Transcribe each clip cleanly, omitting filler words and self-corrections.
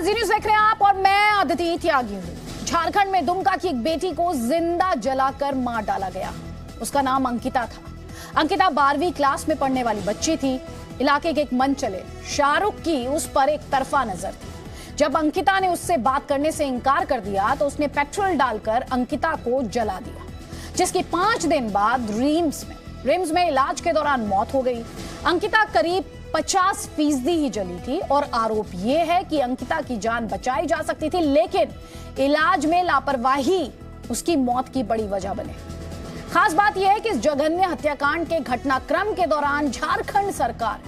जी news देख रहे हैं आप और मैं अदिति त्यागी हूँ। झारखंड में दुमका की एक बेटी को जिंदा जलाकर मार डाला गया। उसका नाम अंकिता था। अंकिता 12वीं क्लास में पढ़ने वाली बच्ची थी। इलाके के एक मनचले शाहरुख की उस पर एक तरफा नजर थी। जब अंकिता ने उससे बात करने से इनकार कर दिया तो उसने पेट्रोल डालकर अंकिता को जला दिया, जिसकी 5 दिन बाद रिम्स में इलाज के दौरान मौत हो गई। अंकिता करीब 50% ही जली थी और आरोप यह है कि अंकिता की जान बचाई जा सकती थी, लेकिन इलाज में लापरवाही उसकी मौत की बड़ी वजह बने। खास बात यह है कि इस जघन्य हत्याकांड के घटनाक्रम के दौरान झारखंड सरकार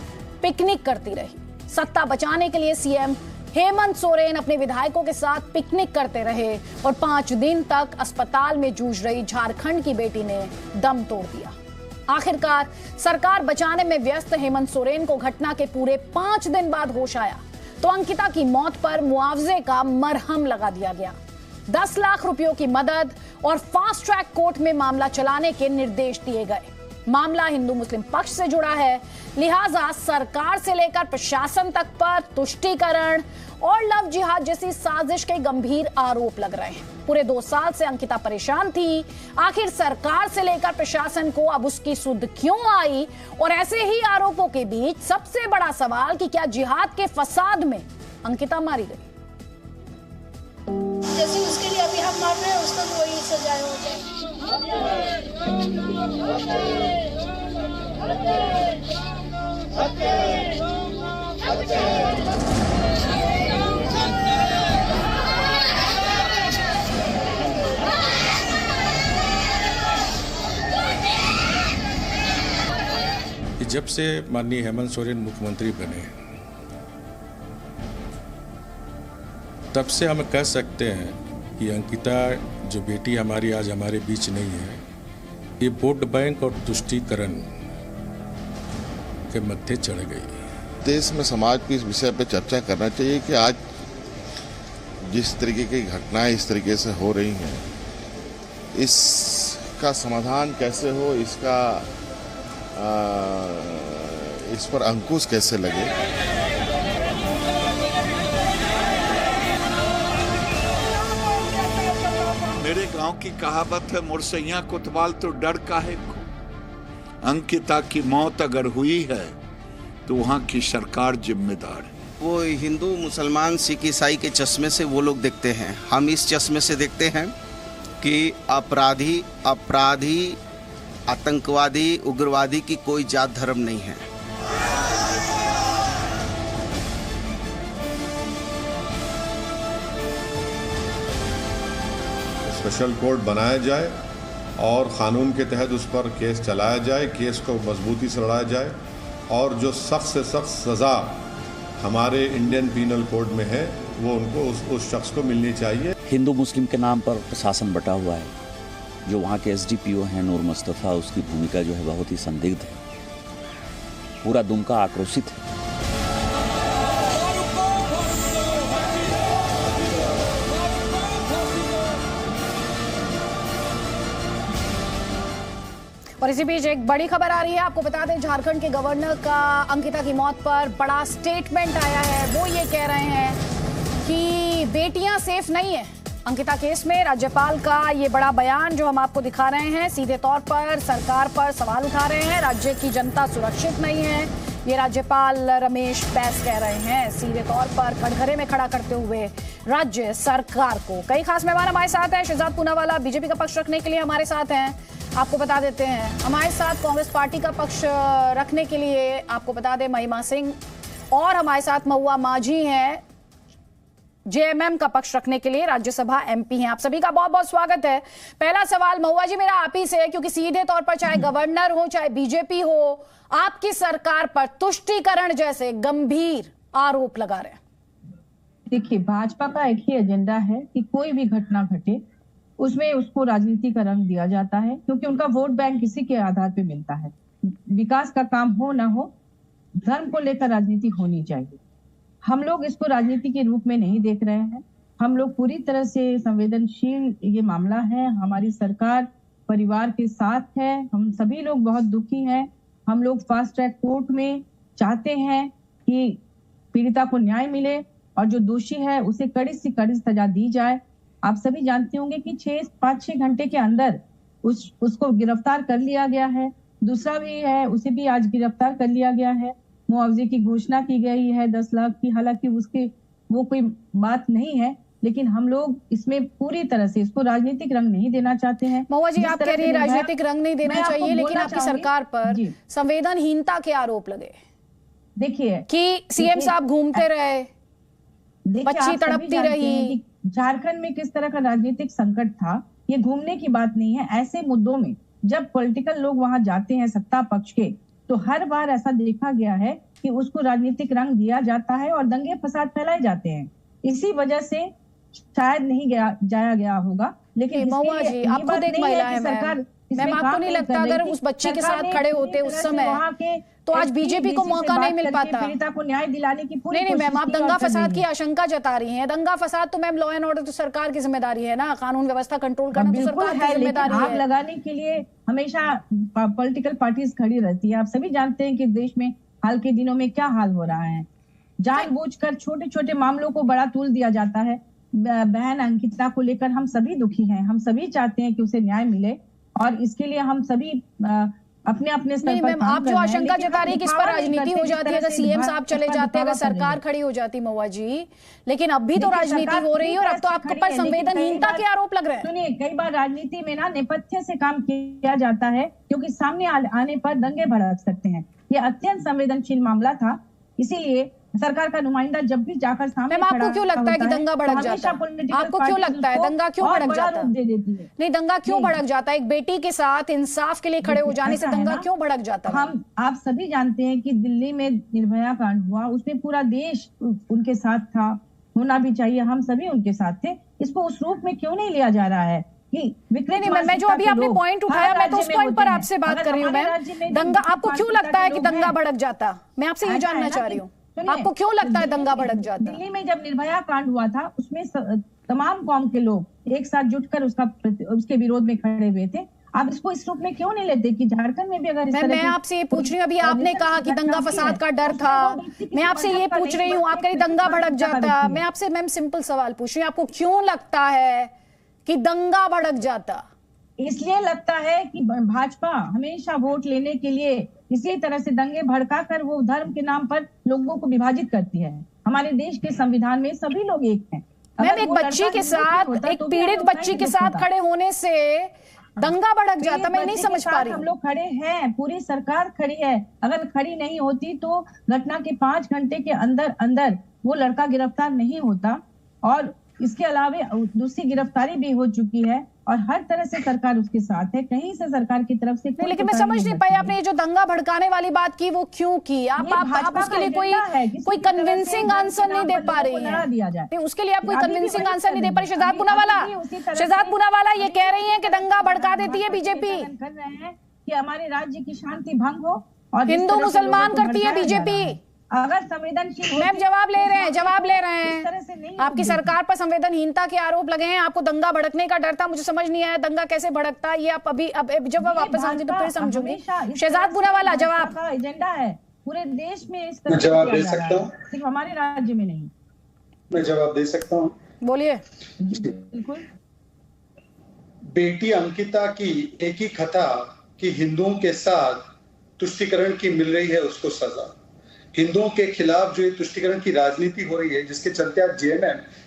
पिकनिक करती रही। सत्ता बचाने के लिए सीएम हेमंत सोरेन अपने विधायकों के साथ पिकनिक करते रहे और 5 दिन तक अस्पताल में जूझ रही झारखंड की बेटी ने दम तोड़ दिया। आखिरकार सरकार बचाने में व्यस्त हेमंत सोरेन को घटना के पूरे 5 दिन बाद होश आया तो अंकिता की मौत पर मुआवजे का मरहम लगा दिया गया। 10 लाख रुपयों की मदद और फास्ट ट्रैक कोर्ट में मामला चलाने के निर्देश दिए गए। मामला हिंदू मुस्लिम पक्ष से जुड़ा है, लिहाजा सरकार से लेकर प्रशासन तक पर तुष्टीकरण और लव जिहाद जैसी साजिश के गंभीर आरोप लग रहे हैं। पूरे 2 साल से अंकिता परेशान थी। आखिर सरकार से लेकर प्रशासन को अब उसकी सुध क्यों आई? और ऐसे ही आरोपों के बीच सबसे बड़ा सवाल कि क्या जिहाद के फसाद में अंकिता मारी गई? जैसे उसके लिए अभी हम मार रहे हैं, उसको भी वही सजा हो जाए। जब से माननीय हेमंत सोरेन मुख्यमंत्री बने तब से हम कह सकते हैं कि अंकिता जो बेटी हमारी आज हमारे बीच नहीं है, ये वोट बैंक और तुष्टीकरण के मध्य चढ़ गई। देश में समाज को इस विषय पर चर्चा करना चाहिए कि आज जिस तरीके की घटनाएं इस तरीके से हो रही हैं, इसका समाधान कैसे हो, इस पर अंकुश कैसे लगे। मेरे गांव की कहावत है, मुरसैया कोतवाल तो डर काहे को। अंकिता की मौत अगर हुई है तो वहां की सरकार जिम्मेदार है। वो हिंदू मुसलमान सिख ईसाई के चश्मे से वो लोग देखते हैं, हम इस चश्मे से देखते हैं कि अपराधी आतंकवादी उग्रवादी की कोई जात धर्म नहीं है। स्पेशल कोर्ट बनाया जाए और कानून के तहत उस पर केस चलाया जाए, केस को मजबूती से लड़ाया जाए और जो सख्त से सख्त सज़ा हमारे इंडियन पीनल कोड में है वो उनको उस शख्स को मिलनी चाहिए। हिंदू मुस्लिम के नाम पर प्रशासन बटा हुआ है। जो वहाँ के एसडीपीओ हैं नूर मुस्तफ़ा, उसकी भूमिका जो है बहुत ही संदिग्ध है। पूरा दुमका आक्रोशित है। और इसी बीच एक बड़ी खबर आ रही है। आपको बता दें, झारखंड के गवर्नर का अंकिता की मौत पर बड़ा स्टेटमेंट आया है। वो ये कह रहे हैं कि बेटियां सेफ नहीं है। अंकिता केस में राज्यपाल का ये बड़ा बयान जो हम आपको दिखा रहे हैं, सीधे तौर पर सरकार पर सवाल उठा रहे हैं। राज्य की जनता सुरक्षित नहीं है, ये राज्यपाल रमेश बैस कह रहे हैं, सीधे तौर पर कटघरे में खड़ा करते हुए राज्य सरकार को। कई खास मेहमान हमारे साथ हैं। शहजाद पूनावाला बीजेपी का पक्ष रखने के लिए हमारे साथ हैं। आपको बता देते हैं हमारे साथ कांग्रेस पार्टी का पक्ष रखने के लिए आपको बता दें महिमा सिंह, और हमारे साथ महुआ माझी हैं जेएमएम का पक्ष रखने के लिए राज्यसभा एमपी हैं। आप सभी का बहुत बहुत स्वागत है। पहला सवाल महुआ जी मेरा आप ही से है, क्योंकि सीधे तौर पर चाहे गवर्नर हो चाहे बीजेपी हो, आपकी सरकार पर तुष्टीकरण जैसे गंभीर आरोप लगा रहे हैं। देखिए, भाजपा का एक ही एजेंडा है कि कोई भी घटना घटे उसमें उसको राजनीति का रंग दिया जाता है, क्योंकि उनका वोट बैंक इसी के आधार पे मिलता है। विकास का काम हो ना हो, धर्म को लेकर राजनीति होनी चाहिए। हम लोग इसको राजनीति के रूप में नहीं देख रहे हैं। हम लोग पूरी तरह से संवेदनशील ये मामला है। हमारी सरकार परिवार के साथ है। हम सभी लोग बहुत दुखी हैं। हम लोग फास्ट ट्रैक कोर्ट में चाहते हैं कि पीड़िता को न्याय मिले और जो दोषी है उसे कड़ी से कड़ी सजा दी जाए। आप सभी जानते होंगे कि 5-6 घंटे के अंदर उसको गिरफ्तार कर लिया गया है। दूसरा भी है, उसे भी आज गिरफ्तार कर लिया गया है। मुआवजे की घोषणा की गई है 10 लाख की, हालांकि उसके वो कोई बात नहीं है, लेकिन हम लोग इसमें पूरी तरह से इसको राजनीतिक रंग नहीं देना चाहते हैं। महुआ जी, आप कह रही हैं राजनीतिक रंग नहीं देना चाहिए, लेकिन आपकी सरकार पर संवेदनहीनता के आरोप लगे। देखिए कि सीएम साहब घूमते रहे, बच्ची तड़पती रही। झारखंड में किस तरह का राजनीतिक संकट था, ये घूमने की बात नहीं है। ऐसे मुद्दों में जब पॉलिटिकल लोग वहां जाते हैं सत्ता पक्ष के, तो हर बार ऐसा देखा गया है कि उसको राजनीतिक रंग दिया जाता है और दंगे फसाद फैलाए जाते हैं। इसी वजह से शायद नहीं जाया गया होगा। लेकिन महुआ जी, आप खुद एक महिला है मैम, आपको नहीं लगता अगर उस बच्ची के साथ खड़े होते उस समय तो आज बीजेपी को मौका नहीं मिल पाता? पीड़िता को न्याय दिलाने की पूरी नहीं मैम, आप दंगा फसाद की आशंका जता रही हैं। दंगा फसाद तो मैम लॉ एंड ऑर्डर तो सरकार की जिम्मेदारी है ना, कानून व्यवस्था कंट्रोल करना तो सरकार की जिम्मेदारी है। आग लगाने के लिए हमेशा पॉलिटिकल पार्टीज खड़ी रहती है। आप सभी जानते हैं कि देश में हाल के दिनों में क्या हाल हो रहा है। जानबूझकर छोटे छोटे मामलों को बड़ा तूल दिया जाता है। बहन अंकिता को लेकर हम सभी दुखी हैं, हम सभी चाहते हैं कि उसे न्याय मिले और इसके लिए हम सभी अपने अपने स्तर पर काम आप जो आशंका जता रही है कि इस पर राजनीति हो जाती है अगर सीएम साहब चले जाते, अगर सरकार खड़ी हो जाती महुआ जी, लेकिन अब भी तो राजनीति हो रही है और अब तो आपके पर संवेदनहीनता के आरोप लग रहे हैं। सुनिए, कई बार राजनीति में ना नेपथ्य से काम किया जाता है, क्योंकि सामने आने पर दंगे भड़क सकते हैं। ये अत्यंत संवेदनशील मामला था, इसीलिए सरकार का नुमाइंदा जब भी जाकर सामने मैम, आपको क्यों लगता है कि दंगा भड़क जाता है? आपको क्यों लगता है दंगा क्यों भड़क जाता है? नहीं, दंगा क्यों भड़क जाता है? एक बेटी के साथ इंसाफ के लिए खड़े हो जाने से दंगा क्यों भड़क जाता है? आप सभी जानते हैं कि दिल्ली में निर्भया कांड हुआ, उसमें पूरा देश उनके साथ था, होना भी चाहिए, हम सभी उनके साथ थे। इसको उस रूप में क्यों नहीं लिया जा रहा है? नहीं, मैं जो अभी आपने पॉइंट उठाया, मैं तो उस पॉइंट पर आपसे बात कर रही हूँ मैम। दंगा आपको क्यों लगता है कि दंगा भड़क जाता? मैं आपसे ये जानना चाह रही हूँ, आपको क्यों लगता है दंगा भड़क जाता? दिल्ली में जब निर्भया कांड हुआ था, उसमें तमाम कौम के लोग एक साथ जुटकर उसके विरोध में खड़े हुए थे। आप इसको इस रूप में क्यों नहीं लेते कि झारखंड में भी अगर मैं आपसे ये पूछ रही हूँ, अभी आपने कहा कि दंगा फसाद का डर था, मैं आपसे ये पूछ रही हूँ, आप कहीं दंगा भड़क जाता? मैं आपसे मैम सिंपल सवाल पूछ रही हूँ, आपको क्यों लगता है कि दंगा भड़क जाता? इसलिए लगता है कि भाजपा हमेशा वोट लेने के लिए इसी तरह से दंगे भड़का कर वो धर्म के नाम पर लोगों को विभाजित करती है। हमारे देश के संविधान में सभी लोग एक हैं। मैम, एक बच्ची के साथ, एक पीड़ित बच्ची के साथ खड़े होने से दंगा भड़क जाता? मैं नहीं समझ पा रही। हम लोग खड़े हैं, पूरी सरकार खड़ी है। अगर खड़ी नहीं होती तो घटना के 5 घंटे के अंदर अंदर वो लड़का गिरफ्तार नहीं होता, और इसके अलावा दूसरी गिरफ्तारी भी हो चुकी है और हर तरह से सरकार उसके साथ है। कहीं से सरकार की तरफ से लेकिन मैं समझ नहीं पाई, आपने ये जो दंगा भड़काने वाली बात की वो क्यों की? आप उसके लिए कोई कन्विंसिंग आंसर नहीं दे पा रही हैं। उसके लिए आप कोई कन्विंसिंग आंसर नहीं दे पा रही। शहजाद पूनावाला ये कह रही हैं कि दंगा भड़का देती है बीजेपी, कर रहे हैं कि हमारे राज्य की शांति भंग हो और हिंदू मुसलमान करती है बीजेपी। अगर संवेदनशील मैम जवाब ले रहे हैं आपकी सरकार पर संवेदनहीनता के आरोप लगे हैं, आपको दंगा भड़कने का डर था। मुझे समझ नहीं आया दंगा कैसे भड़कता, ये आप अभी जब वापस आएंगे तो फिर समझूंगी। शहजाद पूनावाला जवाब एजेंडा है पूरे देश में, इस तरह जवाब दे सकता हूँ, सिर्फ हमारे राज्य में नहीं। मैं जवाब दे सकता हूँ, बोलिए। बिल्कुल। बेटी अंकिता की एक ही खता कि हिंदुओं के साथ तुष्टीकरण की मिल रही है उसको सजा। हिंदुओं के खिलाफ जो ये तुष्टीकरण की राजनीति हो रही है, जिसके चलते आज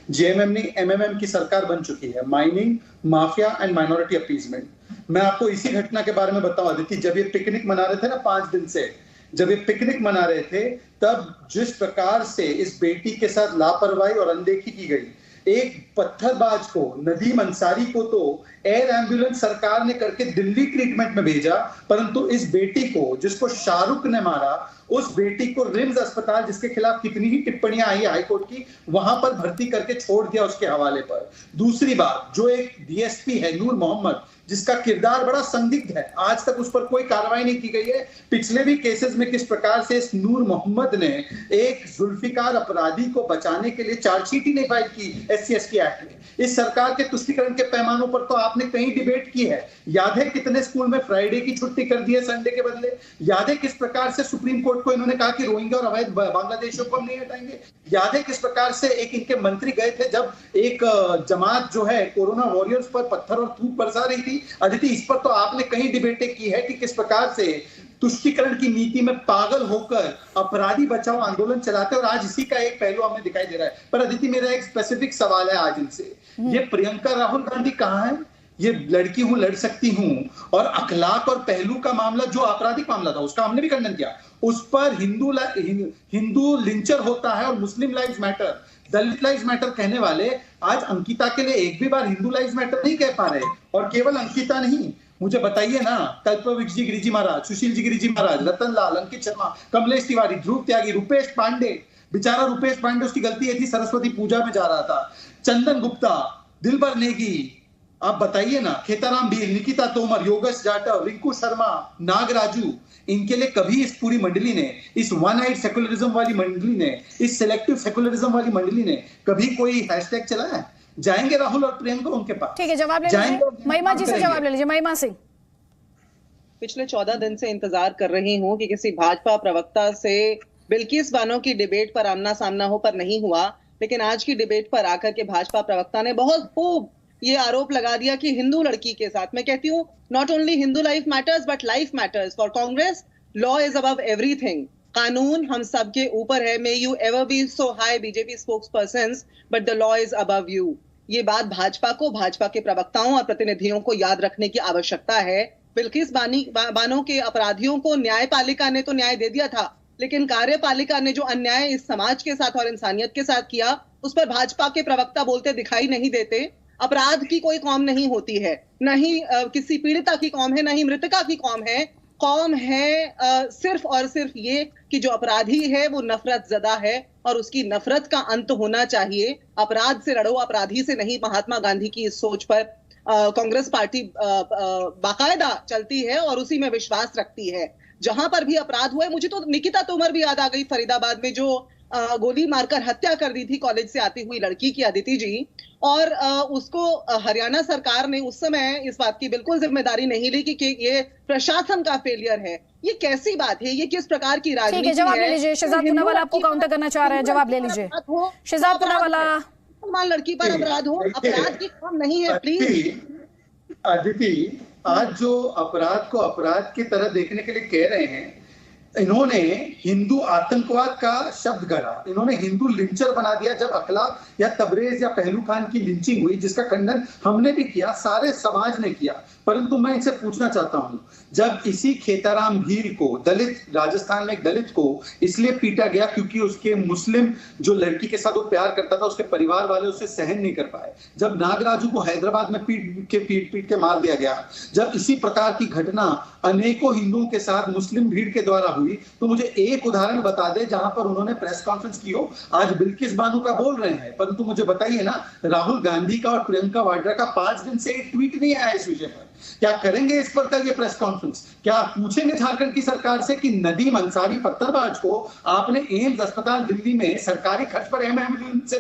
जेएमएम नहीं एमएमएम की सरकार बन चुकी है, mining mafia and minority appeasement. मैं आपको इसी घटना के बारे में बताऊं अदिति, जब ये पिकनिक मना रहे थे ना 5 दिन से, जब ये पिकनिक मना रहे थे, तब जिस प्रकार से इस बेटी के साथ लापरवाही और अनदेखी की गई, एक पत्थरबाज को, नदीम अंसारी को तो एयर एम्बुलेंस सरकार ने करके दिल्ली ट्रीटमेंट में भेजा, परंतु इस बेटी को, जिसको शाहरुख ने मारा, उस बेटी को रिम्स अस्पताल, जिसके खिलाफ कितनी ही टिप्पणियां आई हाईकोर्ट की, वहां पर भर्ती करके छोड़ दिया उसके हवाले पर। दूसरी बात, जो एक डीएसपी है नूर मोहम्मद, जिसका किरदार बड़ा संदिग्ध है। आज तक उस पर कोई कार्रवाई नहीं की गई है। पिछले भी केसेस में किस प्रकार से इस नूर मोहम्मद ने एक जुल्फिकार अपराधी को बचाने के लिए चार्जशीट ही नहीं फाइल की SC/ST एक्ट में। इस सरकार के तुष्टीकरण के पैमानों पर तो आपने कहीं डिबेट की है। याद है कितने स्कूल में फ्राइडे की छुट्टी कर दी है संडे के बदले। याद है किस प्रकार से सुप्रीम कोर्ट को इन्होंने कहा कि रोहिंग्या और अवैध बांग्लादेशियों को हम नहीं हटाएंगे। याद है किस प्रकार से एक इनके मंत्री गए थे जब एक जमात जो है कोरोना वॉरियर्स पर पत्थर और थूक बरसा रही थी। अदिति, इस पर तो आपने कहीं डिबेटें की है कि किस प्रकार से तुष्टीकरण की नीति में पागल होकर अपराधी बचाओ आंदोलन चलाते हैं, और आज इसी का एक पहलू हमें दिखाई दे रहा है। पर अदिति, मेरा एक स्पेसिफिक सवाल है आज इनसे, ये प्रियंका राहुल गांधी कहाँ है? ये लड़की हूं, लड़ सकती हूं, और अखलाक और पहलू का मामला जो आपराधिक मामला था उसका हमने भी खंडन किया। उस पर हिंदू लिंचर होता है और मुस्लिम लाइव्स मैटर, दलित लाइव्स मैटर कहने वाले आज अंकिता के लिए एक भी बार हिंदू लाइव्स मैटर नहीं कह पा रहे। और केवल अंकिता नहीं, मुझे बताइए ना, कल्पवृक्ष जी गिरिजी महाराज, सुशील जी गिरिजी महाराज, रतन लाल, अंकित शर्मा, कमलेश तिवारी, ध्रुव त्यागी, रुपेश पांडे, बेचारा रुपेश पांडे, उसकी गलती ये थी सरस्वती पूजा में जा रहा था, चंदन गुप्ता, दिलबर नेगी, आप बताइए ना, खेताराम भील, निकिता तोमर, योगेश जाटव, रिंकू शर्मा, नागराजू, इनके लिए कभी इस पूरी मंडली ने, इस वन आइड सेकुलरिज्म वाली मंडली ने, इस सिलेक्टिव सेकुलरिज्म वाली मंडली ने कभी कोई हैशटैग चलाया है? जाएंगे राहुल और प्रियंका उनके पास? ठीक है, जवाब ले लीजिए। महिमा जी से जवाब ले लीजिए। महिमा सिंह, पिछले 14 दिन से इंतजार कर रही हूँ कि किसी भाजपा प्रवक्ता से बिल्किस बानो की डिबेट पर आमना सामना हो, पर नहीं हुआ। लेकिन आज की डिबेट पर आकर के भाजपा प्रवक्ता ने बहुत खूब ये आरोप लगा दिया कि हिंदू लड़की के साथ, मैं कहती हूँ not only Hindu life matters but life matters. For Congress law is above everything. कानून हम सबके ऊपर है। May you ever be so high BJP spokespersons but the law is above you. ये बात भाजपा को, भाजपा के प्रवक्ताओं और प्रतिनिधियों को याद रखने की आवश्यकता है। बिल्किस बानो के अपराधियों को न्यायपालिका ने तो न्याय दे दिया था, लेकिन कार्यपालिका ने जो अन्याय इस समाज के साथ और इंसानियत के साथ किया, उस पर भाजपा के प्रवक्ता बोलते दिखाई नहीं देते। अपराध की कोई कौम नहीं होती है, न ही किसी पीड़िता की कौम है, न ही मृतका की कौम है। कौम है सिर्फ और सिर्फ ये कि जो अपराधी है वो नफरत ज़दा है और उसकी नफरत का अंत होना चाहिए। अपराध से लड़ो, अपराधी से नहीं। महात्मा गांधी की इस सोच पर कांग्रेस पार्टी बाकायदा चलती है और उसी में विश्वास रखती है। जहां पर भी अपराध हुए, मुझे तो निकिता तोमर भी याद आ गई, फरीदाबाद में जो गोली मारकर हत्या कर दी थी कॉलेज से आती हुई लड़की की, अदिति जी, और उसको हरियाणा सरकार ने उस समय इस बात की बिल्कुल जिम्मेदारी नहीं ली कि ये प्रशासन का फेलियर है। ये कैसी बात है? ये किस प्रकार की राजनीति है? जवाब ले लीजिए। शहजाद पूनावाला आपको काउंटर करना चाह रहे हैं, जवाब ले लीजिए। शहजाद पूनावाला, मुसलमान लड़की पर अपराध हो, अपराध की कौन नहीं है? प्लीज अदिति, आज जो अपराध को अपराध की तरह देखने के लिए कह रहे हैं, इन्होंने हिंदू आतंकवाद का शब्द गढ़ा, इन्होंने हिंदू लिंचर बना दिया। जब अखलाक या तबरेज या पहलू खान की लिंचिंग हुई, जिसका खंडन हमने भी किया, सारे समाज ने किया, परंतु मैं इनसे पूछना चाहता हूं, जब इसी खेताराम भील को, दलित, राजस्थान में एक दलित को इसलिए पीटा गया क्योंकि उसके मुस्लिम जो लड़की के साथ वो प्यार करता था, उसके परिवार वाले उसे सहन नहीं कर पाए, जब नागराजू को हैदराबाद में पीट के मार दिया गया, जब इसी प्रकार की घटना अनेकों हिंदुओं के साथ मुस्लिम भीड़ के द्वारा हुई, तो मुझे एक उदाहरण बता दे जहां पर उन्होंने प्रेस कॉन्फ्रेंस की हो। आज बिल्किस बानो का बोल रहे हैं, परंतु मुझे बताइए ना, राहुल गांधी का और प्रियंका वाड्रा का 5 दिन से एक ट्वीट नहीं आया इस विषय पर। क्या करेंगे इस पर कल ये प्रेस कॉन्फ्रेंस? क्या आप पूछेंगे झारखंड की सरकार से कि नदीम अंसारी पत्थरबाज को आपने एम्स अस्पताल दिल्ली में सरकारी खर्च पर एम्बुलेंस से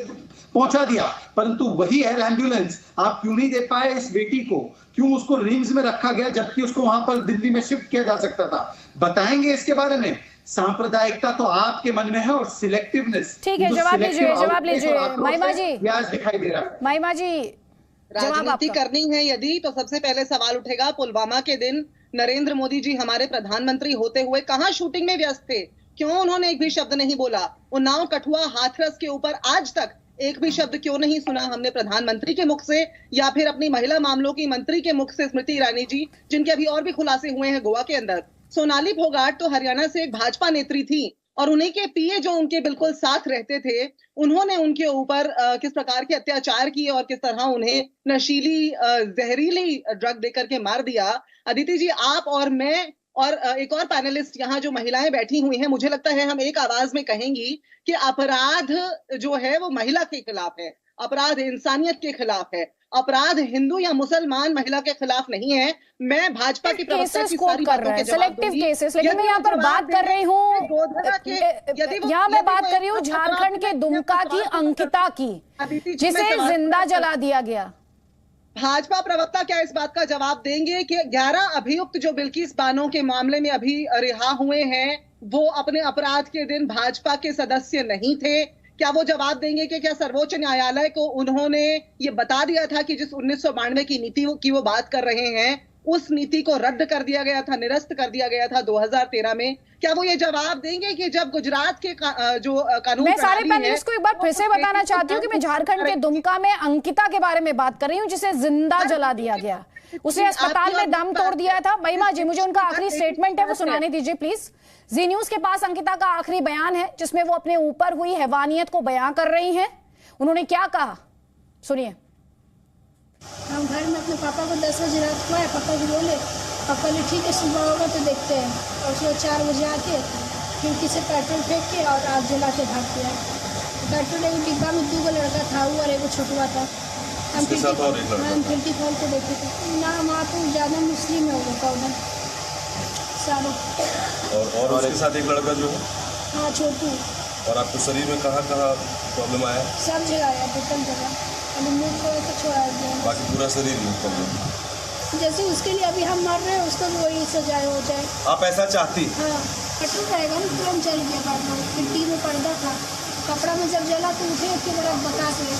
पहुंचा दिया, परंतु वही एयर एम्बुलेंस आप क्यों नहीं दे पाए इस बेटी को? क्यों उसको रिम्स में रखा गया जबकि उसको वहां पर दिल्ली में शिफ्ट किया जा सकता था? बताएंगे इसके बारे में? सांप्रदायिकता तो आपके मन में है और सिलेक्टिवनेस। ठीक है, जवाब लीजिए, जवाब लीजिए। महिमा जी, आज दिखाई दे रहा है। महिमा जी, राजनीति करनी है यदि, तो सबसे पहले सवाल उठेगा, पुलवामा के दिन नरेंद्र मोदी जी हमारे प्रधानमंत्री होते हुए कहां शूटिंग में व्यस्त थे? क्यों उन्होंने एक भी शब्द नहीं बोला? उन्नाव, कठुआ, हाथरस के ऊपर आज तक एक भी शब्द क्यों नहीं सुना हमने प्रधानमंत्री के मुख से, या फिर अपनी महिला मामलों की मंत्री के मुख से, स्मृति ईरानी जी, जिनके अभी और भी खुलासे हुए हैं गोवा के अंदर। सोनाली फोगाट तो हरियाणा से एक भाजपा नेत्री थी और उन्हीं के पीए जो उनके बिल्कुल साथ रहते थे, उन्होंने उनके ऊपर किस प्रकार के अत्याचार किए और किस तरह उन्हें नशीली जहरीली ड्रग देकर के मार दिया। अदिति जी, आप और मैं और एक और पैनलिस्ट यहाँ जो महिलाएं बैठी हुई हैं, मुझे लगता है हम एक आवाज में कहेंगी कि अपराध जो है वो महिला के खिलाफ है, अपराध इंसानियत के खिलाफ है, अपराध हिंदू या मुसलमान महिला के खिलाफ नहीं है। मैं भाजपा की प्रवक्ता की सारी बातों के जवाब सिलेक्टिव केसेस, लेकिन मैं यहाँ पर बात कर रही हूँ, यहाँ मैं बात कर रही हूँ झारखंड के दुमका की अंकिता की, जिसे जिंदा जला दिया गया। भाजपा प्रवक्ता क्या इस बात का जवाब देंगे कि 11 अभियुक्त जो बिल्किस बानो के मामले में अभी रिहा हुए हैं, वो अपने अपराध के दिन भाजपा के सदस्य नहीं थे? क्या वो जवाब देंगे कि क्या सर्वोच्च न्यायालय को उन्होंने ये बता दिया था कि जिस 1992 की नीति की वो बात कर रहे हैं, उस नीति को रद्द कर दिया गया था, निरस्त कर दिया गया था 2013 में? क्या वो ये जवाब देंगे कि जब गुजरात के जो कानून, मैं सारे पैनलिस्ट को एक बार फिर से बताना चाहती हूँ कि मैं झारखंड के दुमका में अंकिता के बारे में बात कर रही हूँ, जिसे जिंदा जला दिया गया। उसे अस्पताल में दम तोड़ दिया था। महिमा जी, मुझे उनका आखिरी स्टेटमेंट है वो सुनाने दीजिए प्लीज। जी न्यूज के पास अंकिता का आखिरी बयान है, जिसमें वो अपने ऊपर हुई हैवानियत को बयां कर रही हैं। उन्होंने क्या कहा, सुनिए। हम घर में अपने पापा को 10 बजे रात को आए, पापा को बोले, पापा ने ठीक है सुबह होगा तो देखते हैं, और सुबह 4 बजे आके खिड़की से पेट्रोल फेंक के और आग जला के भाग गया। पेट्रोल एक डिब्बा में 2 लड़का था, वो और एक छोटुआ था। हम खिड़की खोल के देखे थे ना, वहाँ पे ज़्यादा मुस्लिम है वो उधर सारे, और उसके साथ एक लड़का जो है, हाँ छोटू। और आपको शरीर में कहाँ प्रॉब्लम आया? सब जगह आया, टोटल जगह, मुँह को ऐसे छोड़ा दिया, बाकी पूरा शरीर में प्रॉब्लम। जैसे उसके लिए अभी हम मर रहे हैं, उसको भी वही सजाए हो जाए। आप ऐसा चाहती? हाँ, पेट्रोल रहेगा ना, तुरंत जल गया। खिड़की में पर्दा था, कपड़ा में जब जला तो उठे के बड़ा बता के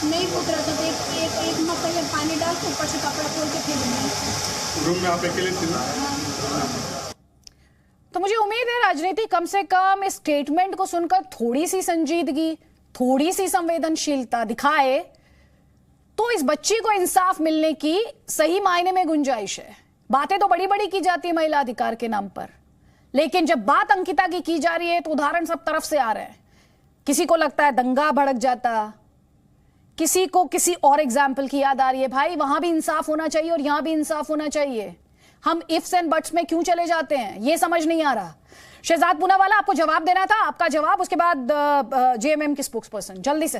नहीं फूक रहा था, तो एक मग पहले पानी डाल के ऊपर से कपड़ा खोल के फेंक दिया। रूम में आप अकेले थे ना? तो मुझे उम्मीद है राजनीति कम से कम इस स्टेटमेंट को सुनकर थोड़ी सी संजीदगी, थोड़ी सी संवेदनशीलता दिखाए, तो इस बच्ची को इंसाफ मिलने की सही मायने में गुंजाइश है। बातें तो बड़ी बड़ी की जाती है महिला अधिकार के नाम पर, लेकिन जब बात अंकिता की जा रही है तो उदाहरण सब तरफ से आ रहे हैं। किसी को लगता है दंगा भड़क जाता, किसी को किसी और एग्जाम्पल की याद आ रही है। भाई वहां भी इंसाफ होना चाहिए और यहां भी इंसाफ होना चाहिए। हम इफ्स एंड बट्स में क्यों चले जाते हैं, ये समझ नहीं आ रहा। शहजाद पूनावाला, आपको जवाब देना था, आपका जवाब, उसके बाद जेएमएम की स्पोक्सपर्सन, जल्दी से।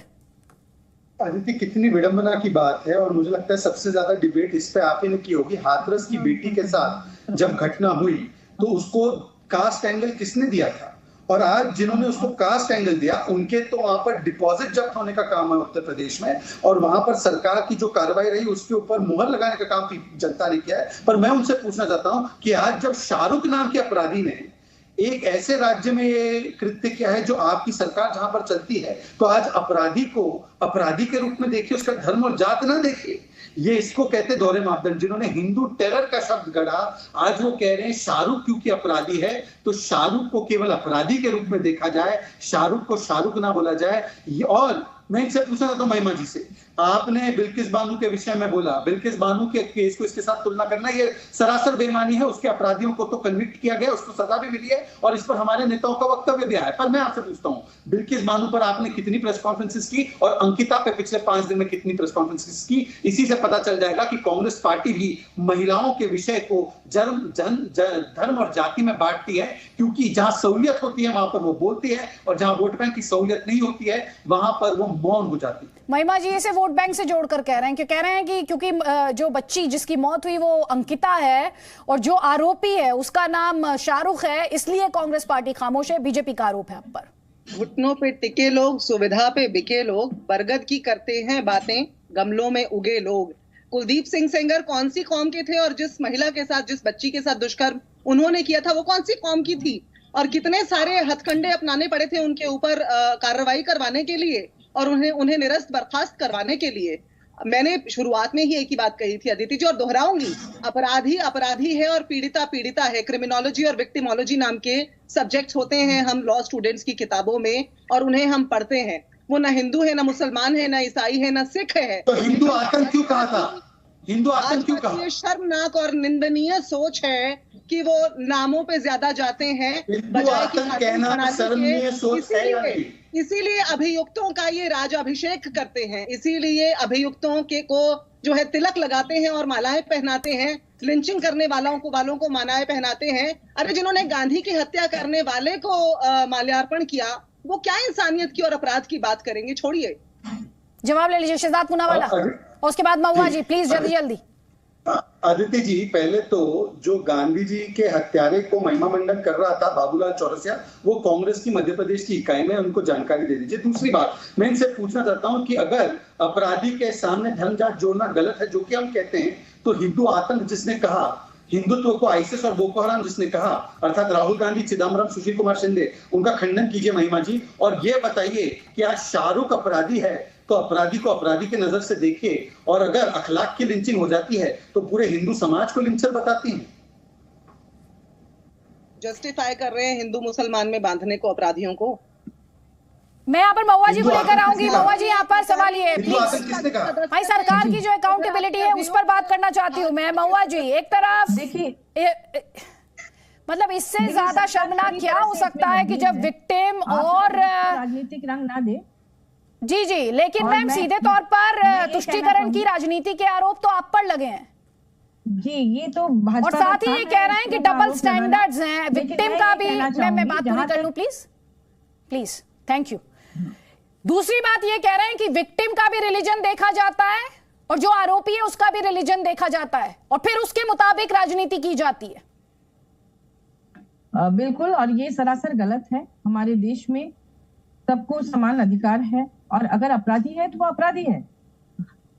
अदिति, कितनी विडंबना की बात है, और मुझे लगता है सबसे ज्यादा डिबेट इस पे आप ही ने की होगी। हाथरस की बेटी के साथ जब घटना हुई तो उसको कास्ट एंगल किसने दिया था, और आज जिन्होंने उसको कास्ट एंगल दिया उनके तो वहां पर डिपॉजिट जब्त होने का काम है उत्तर प्रदेश में, और वहां पर सरकार की जो कार्रवाई रही उसके ऊपर मुहर लगाने का काम जनता ने किया है। पर मैं उनसे पूछना चाहता हूं कि आज जब शाहरुख नाम के अपराधी ने एक ऐसे राज्य में ये कृत्य किया है जो आपकी सरकार जहां पर चलती है, तो आज अपराधी को अपराधी के रूप में देखिए, उसका धर्म और जात ना देखिए। ये इसको कहते दोहरे मापदंड। जिन्होंने हिंदू टेरर का शब्द गढ़ा, आज वो कह रहे हैं शाहरुख क्योंकि अपराधी है तो शाहरुख को केवल अपराधी के रूप में देखा जाए, शाहरुख को शाहरुख ना बोला जाए। और मैं इनसे पूछना चाहता हूं महिमा जी से, आपने बिल्किस बानो के विषय में बोला, बिल्किस बानो के केस को इसके साथ तुलना करना ये सरासर बेईमानी है। उसके अपराधियों को तो कन्विक्ट किया गया, उसको सजा भी मिली है, और इस पर हमारे नेताओं का वक्तव्य भी आया। पर मैं आपसे पूछता हूं, बिल्किस बानो पर आपने कितनी प्रेस कॉन्फ्रेंसेस की, और अंकिता पे पिछले 5 दिन में कितनी प्रेस कॉन्फ्रेंसेस की? इसी से पता चल जाएगा कि कांग्रेस पार्टी भी महिलाओं के विषय को धर्म और जाति में बांटती है, क्योंकि जहां सहूलियत होती है वहां पर वो बोलती है, और जहां वोट बैंक की सहूलियत नहीं होती है वहां पर वो मौन हो जाती है। महिमा जी इसे वोट बैंक से जोड़कर कह रहे हैं, कह रहे हैं कि क्योंकि जो बच्ची जिसकी मौत हुई वो अंकिता है और जो आरोपी है उसका नाम शाहरुख है, इसलिए कांग्रेस पार्टी खामोश है, बीजेपी का आरोप है आप पर। घुटनों पे टिके लोग, सुविधा पे बिके लोग, बरगद की करते हैं बातें, गमलों में उगे लोग। कुलदीप सिंह सेंगर कौन सी कौम के थे, और जिस महिला के साथ, जिस बच्ची के साथ दुष्कर्म उन्होंने किया था वो कौन सी कौम की थी, और कितने सारे हथकंडे अपनाने पड़े थे उनके ऊपर कार्रवाई करवाने के लिए और उन्हें निरस्त बर्खास्त करवाने के लिए। मैंने शुरुआत में ही एक ही बात कही थी अदिति जी, और दोहराऊंगी, अपराधी अपराधी है और पीड़िता पीड़िता है। क्रिमिनोलॉजी और विक्टिमोलॉजी नाम के सब्जेक्ट्स होते हैं हम लॉ स्टूडेंट्स की किताबों में, और उन्हें हम पढ़ते हैं। वो ना हिंदू है, ना मुसलमान है, ना ईसाई है, ना सिख है। तो हिंदू आतंक क्यों कहा था? हिंदू आतंक क्यों कहा? ये शर्मनाक और निंदनीय सोच है कि वो नामों पे ज्यादा जाते हैं बजाय कि इसीलिए अभियुक्तों का ये राज अभिषेक करते हैं, इसीलिए अभियुक्तों के को जो है तिलक लगाते हैं और मालाएं पहनाते हैं, लिंचिंग करने वालों को मालाएं पहनाते हैं। अरे जिन्होंने गांधी की हत्या करने वाले को माल्यार्पण किया, वो क्या इंसानियत की और अपराध की बात करेंगे? छोड़िए। जवाब ले लीजिए शहजाद पूनावाला, और उसके बाद महुआ जी प्लीज जल्दी जल्दी। आदित्य जी, पहले तो जो गांधी जी के हत्यारे को महिमा मंडन कर रहा था बाबूलाल चौरसिया, वो कांग्रेस की मध्य प्रदेश की इकाई में, उनको जानकारी दे दीजिए। दूसरी बात, मैं इनसे पूछना चाहता हूं कि अगर अपराधी के सामने धर्म जात जोड़ना गलत है, जो कि हम कहते हैं, तो हिंदू आतंक जिसने कहा, हिंदुत्व को आईसिस और बोको हराम जिसने कहा, अर्थात राहुल गांधी, चिदम्बरम, सुशील कुमार शिंदे, उनका खंडन कीजिए महिमा जी, और ये बताइए कि आज शाहरुख अपराधी है तो अपराधी को अपराधी के नजर से देखिए, और अगर अखलाक की लिंचिंग हो जाती है तो पूरे हिंदू समाज को लिंचर बताती हैं। जस्टिफाई कर रहे हैं हिंदू मुसलमान में बांधने को अपराधियों को। मैं यहाँ पर महुआ जी को लेकर आऊंगी। महुआ जी यहाँ पर सवाल ये प्लीज, भाई सरकार की जो अकाउंटेबिलिटी है उस पर बात करना चाहती हूँ मैं। महुआ जी, एक तरफ देखिए, मतलब इससे ज्यादा शर्मनाक क्या हो सकता है कि जब विक्टिम और राजनीतिक रंग ना दे। जी जी, लेकिन मैम सीधे तौर पर तुष्टीकरण की राजनीति के आरोप तो आप पर लगे हैं जी, ये तो भाजपा, और साथ ही ये कह रहे हैं कि डबल स्टैंडर्ड्स हैं विक्टिम का भी। मैं बात पूरी कर लूं प्लीज प्लीज, थैंक यू। दूसरी बात ये कह रहे हैं कि विक्टिम का भी रिलीजन देखा जाता है और जो आरोपी है उसका भी रिलीजन देखा जाता है और फिर उसके मुताबिक राजनीति की जाती है। बिल्कुल, और ये सरासर गलत है। हमारे देश में सबको समान अधिकार है और अगर अपराधी है तो वो अपराधी है।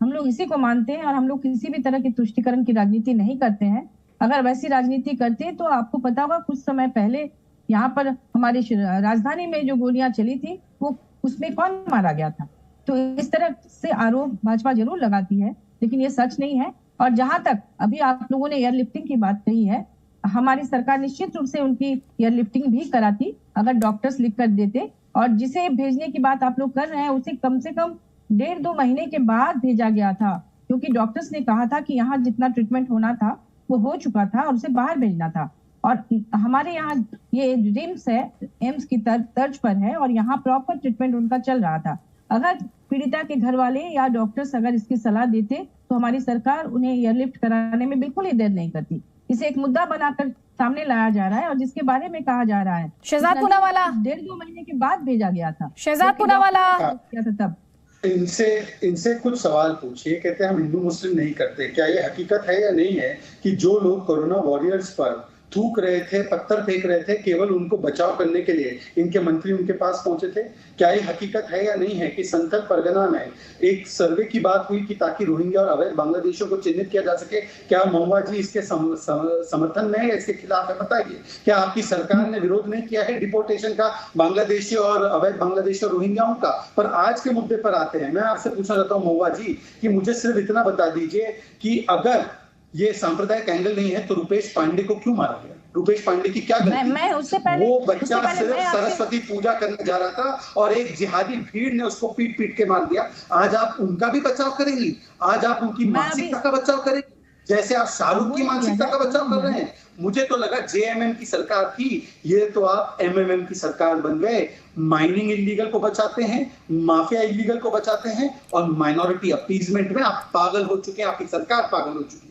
हम लोग इसी को मानते हैं और हम लोग किसी भी तरह की तुष्टीकरण की राजनीति नहीं करते हैं। अगर वैसी राजनीति करते तो आपको पता होगा कुछ समय पहले यहाँ पर हमारी राजधानी में जो गोलियां चली थी वो उसमें कौन मारा गया था। तो इस तरह से आरोप भाजपा जरूर लगाती है, लेकिन ये सच नहीं है। और जहां तक अभी आप लोगों ने एयरलिफ्टिंग की बात कही है, हमारी सरकार निश्चित रूप से उनकी एयरलिफ्टिंग भी कराती अगर डॉक्टर्स लिख कर देते, और जिसे भेजने की बात आप लोग कर रहे हैं उसे कम से कम 1.5-2 महीने के बाद भेजा गया था, क्योंकि डॉक्टर्स ने कहा था कि यहाँ जितना ट्रीटमेंट होना था वो हो चुका था और उसे बाहर भेजना था। और हमारे यहाँ ये रिम्स है, एम्स की तर्ज पर है और यहाँ प्रॉपर ट्रीटमेंट उनका चल रहा था। अगर पीड़िता के घर वाले या डॉक्टर्स अगर इसकी सलाह देते तो हमारी सरकार उन्हें एयरलिफ्ट कराने में बिल्कुल ही देर नहीं करती। इसे एक मुद्दा बनाकर सामने लाया जा रहा है और जिसके बारे में कहा जा रहा है शहजाद पूनावाला 1.5-2 महीने के बाद भेजा गया था। शहजाद पूनावाला क्या था तब? इनसे कुछ सवाल पूछिए। कहते हैं हम हिंदू मुस्लिम नहीं करते, क्या ये हकीकत है या नहीं है कि जो लोग कोरोना वॉरियर्स पर थूक रहे थे, पत्थर फेंक रहे थे, केवल उनको बचाव करने के लिए इनके मंत्री उनके पास पहुंचे थे? क्या ये हकीकत है या नहीं है कि संथल परगना में एक सर्वे की बात हुई कि ताकि रोहिंग्या और अवैध बांग्लादेशियों को चिन्हित किया जा सके? क्या महुआ जी इसके समर्थन में है या इसके खिलाफ है? बताइए, क्या आपकी सरकार ने विरोध नहीं किया है डिपोर्टेशन का बांग्लादेशी और अवैध बांग्लादेशी और रोहिंग्याओं का? पर आज के मुद्दे पर आते हैं। मैं आपसे पूछना चाहता हूँ महुआ जी कि मुझे सिर्फ इतना बता दीजिए कि अगर ये सांप्रदायिक एंगल नहीं है तो रुपेश पांडे को क्यों मारा गया? रुपेश पांडे की क्या गलती? मैं उससे पहले वो बच्चा सिर्फ सरस्वती पूजा करने जा रहा था और एक जिहादी भीड़ ने उसको पीट पीट के मार दिया। आज आप उनका भी बचाव करेंगी? आज आप उनकी मानसिकता का बचाव करेंगी जैसे आप शाहरुख की मानसिकता का बचाव कर रहे हैं? मुझे तो लगा जेएमएम की सरकार थी, ये तो आप एमएमएम की सरकार बन गए। माइनिंग इलीगल को बचाते हैं, माफिया इलीगल को बचाते हैं और माइनॉरिटी अपीजमेंट में आप पागल हो चुके हैं, आपकी सरकार पागल हो चुकी है।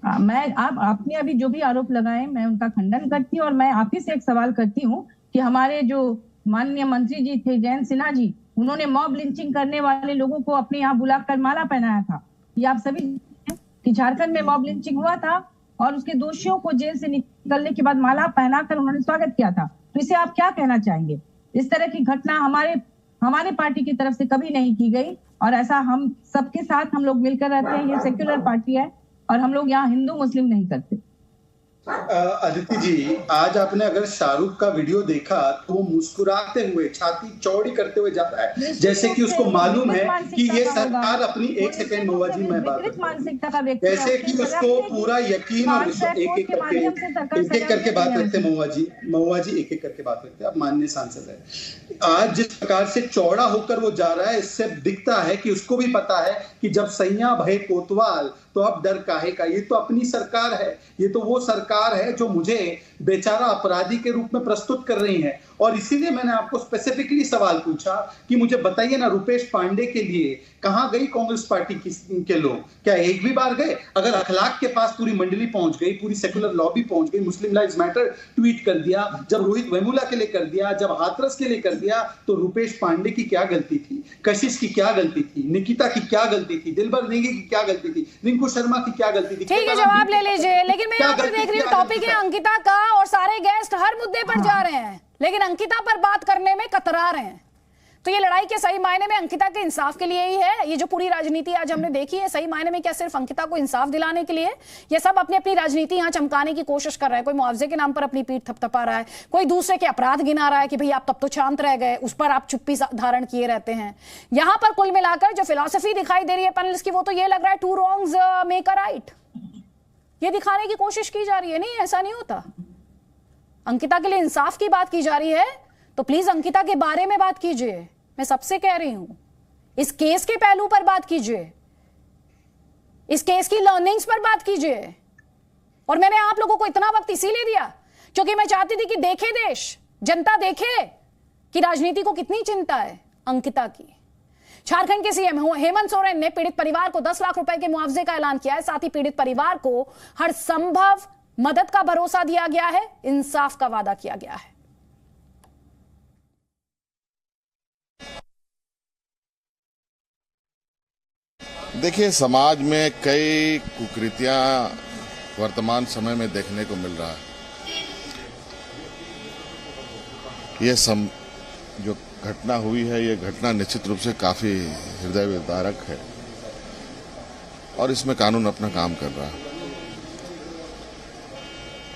आपने अभी जो भी आरोप लगाए मैं उनका खंडन करती हूँ और मैं आप ही से एक सवाल करती हूँ कि हमारे जो माननीय मंत्री जी थे जयंत सिन्हा जी, उन्होंने मॉब लिंचिंग करने वाले लोगों को अपने यहाँ बुलाकर माला पहनाया था। ये आप सभी कि झारखंड में मॉब लिंचिंग हुआ था और उसके दोषियों को जेल से निकलने के बाद माला पहनाकर उन्होंने स्वागत किया था। तो इसे आप क्या कहना चाहेंगे? इस तरह की घटना हमारे पार्टी की तरफ से कभी नहीं की गई और ऐसा हम सबके साथ हम लोग मिलकर रहते हैं। ये सेक्युलर पार्टी है और हम लोग यहाँ हिंदू मुस्लिम नहीं करते। अदिति जी, आज आपने अगर शाहरुख का वीडियो देखा तो वो मुस्कुराते हुए छाती चौड़ी करते हुए जाता है जैसे कि उसको मालूम है कि ये सरकार अपनी, एक सेकंड महुआ जी मैं बात जैसे कि उसको पूरा यकीन और एक एक करके बात रखते महुआ जी एक एक करके बात रखते। आप माननीय सांसद है, आज जिस प्रकार से चौड़ा होकर वो जा रहा है इससे दिखता है कि उसको भी पता है कि जब सैया भय कोतवाल तो अब डर काहे का। ये तो अपनी सरकार है, ये तो वो सरकार सरकार है जो मुझे बेचारा अपराधी के रूप में प्रस्तुत कर रही है। और इसीलिए मैंने आपको स्पेसिफिकली सवाल पूछा कि मुझे बताइए ना, रुपेश पांडे के लिए कहां गई कांग्रेस पार्टी के लोग? क्या एक भी बार गए? अगर अखलाक के पास पूरी मंडली पहुंच गई, पूरी सेकुलर लॉबी पहुंच गई, मुस्लिम लाइव्स मैटर ट्वीट कर दिया, जब रोहित वेमुला के लिए कर दिया, जब हाथरस के लिए कर दिया, तो रुपेश पांडे की क्या गलती थी? कशिश की क्या गलती थी? निकिता की क्या गलती थी? दिलबर नेगी की क्या गलती थी? रिंकू शर्मा की क्या गलती थी? ठीक है, जवाब ले लीजिए। लेकिन मैं यहाँ पर देख रही हूँ टॉपिक है अंकिता का और सारे गेस्ट हर मुद्दे पर जा रहे हैं, लेकिन अंकिता पर बात करने में कतरा रहे हैं। तो ये लड़ाई के सही मायने में अंकिता के इंसाफ के लिए ही है? ये जो पूरी राजनीति आज हमने देखी है, सही मायने में क्या सिर्फ अंकिता को इंसाफ दिलाने के लिए? ये सब अपनी अपनी राजनीति यहाँ चमकाने की कोशिश कर रहा है। कोई मुआवजे के नाम पर अपनी पीठ थपथपा रहा है, कोई दूसरे के अपराध गिना रहा है कि भाई आप तब तो शांत रह गए, उस पर आप चुप्पी धारण किए रहते हैं। यहाँ पर कुल मिलाकर जो फिलॉसफी दिखाई दे रही है पैनलिस्ट की, वो तो ये लग रहा है two wrongs make a right, ये दिखाने की कोशिश की जा रही है। नहीं, ऐसा नहीं होता। अंकिता के लिए इंसाफ की बात की जा रही है तो प्लीज अंकिता के बारे में बात कीजिए। मैं सबसे कह रही हूं, इस केस के पहलू पर बात कीजिए, इस केस की लर्निंग्स पर बात कीजिए। और मैंने आप लोगों को इतना वक्त इसीलिए दिया क्योंकि मैं चाहती थी कि देखे देश, जनता देखे कि राजनीति को कितनी चिंता है अंकिता की। झारखंड के सीएम हेमंत सोरेन ने पीड़ित परिवार को 10 लाख रुपए के मुआवजे का ऐलान किया है। साथ ही पीड़ित परिवार को हर संभव मदद का भरोसा दिया गया है, इंसाफ का वादा किया गया है। देखिए, समाज में कई कुकृतियां वर्तमान समय में देखने को मिल रहा है। ये जो घटना हुई है, ये घटना निश्चित रूप से काफी हृदय विदारक है और इसमें कानून अपना काम कर रहा है।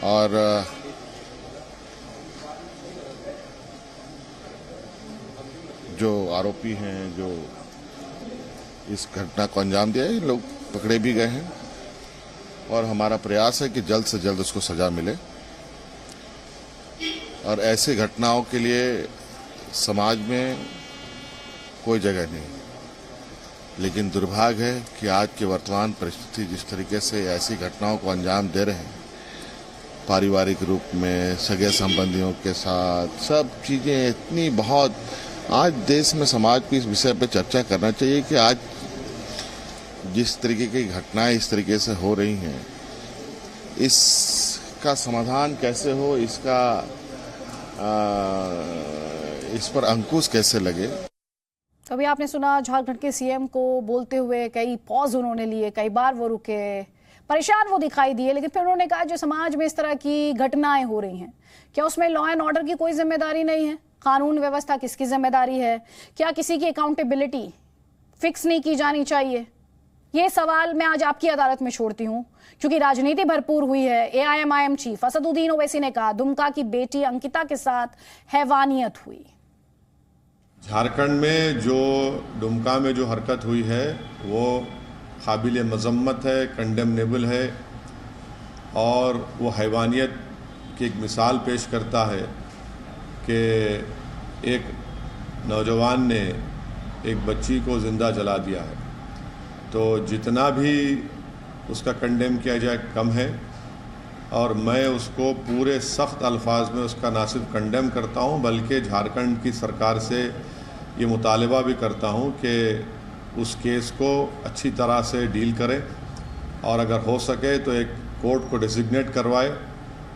और जो आरोपी हैं, जो इस घटना को अंजाम दिया है, लोग पकड़े भी गए हैं और हमारा प्रयास है कि जल्द से जल्द उसको सजा मिले। और ऐसी घटनाओं के लिए समाज में कोई जगह नहीं, लेकिन दुर्भाग्य है कि आज की वर्तमान परिस्थिति जिस तरीके से ऐसी घटनाओं को अंजाम दे रहे हैं, पारिवारिक रूप में, सगे संबंधियों के साथ, सब चीजें इतनी बहुत, आज देश में समाज को इस विषय पर चर्चा करना चाहिए कि आज जिस तरीके की घटनाएं इस तरीके से हो रही हैं, इसका समाधान कैसे हो, इस पर अंकुश कैसे लगे। अभी आपने सुना झारखंड के सीएम को बोलते हुए, कई पॉज उन्होंने लिए, कई बार वो रुके, परेशान वो दिखाई दिए, लेकिन फिर उन्होंने कहा जो समाज में इस तरह की घटनाएं हो रही हैं, क्या उसमें लॉ एंड ऑर्डर की कोई जिम्मेदारी नहीं है? कानून व्यवस्था किसकी जिम्मेदारी है? क्या किसी की अकाउंटेबिलिटी फिक्स नहीं की जानी चाहिए? ये सवाल मैं आज आपकी अदालत में छोड़ती हूं, क्योंकि राजनीति भरपूर हुई है। एआईएमआईएम चीफ असदुद्दीन ओवैसी ने कहा दुमका की बेटी अंकिता के साथ हैवानियत हुई। झारखंड में जो दुमका में जो हरकत हुई है वो काबिल मजम्मत है, कंडेमनेबल है और वो हैवानियत की एक मिसाल पेश करता है कि एक नौजवान ने एक बच्ची को ज़िंदा जला दिया है। तो जितना भी उसका कंडेम किया जाए कम है और मैं उसको पूरे सख्त अल्फाज में उसका ना सिर्फ कंडेम करता हूं, बल्कि झारखंड की सरकार से ये मुतालबा भी करता हूं कि उस केस को अच्छी तरह से डील करे और अगर हो सके तो एक कोर्ट को डेजिग्नेट करवाए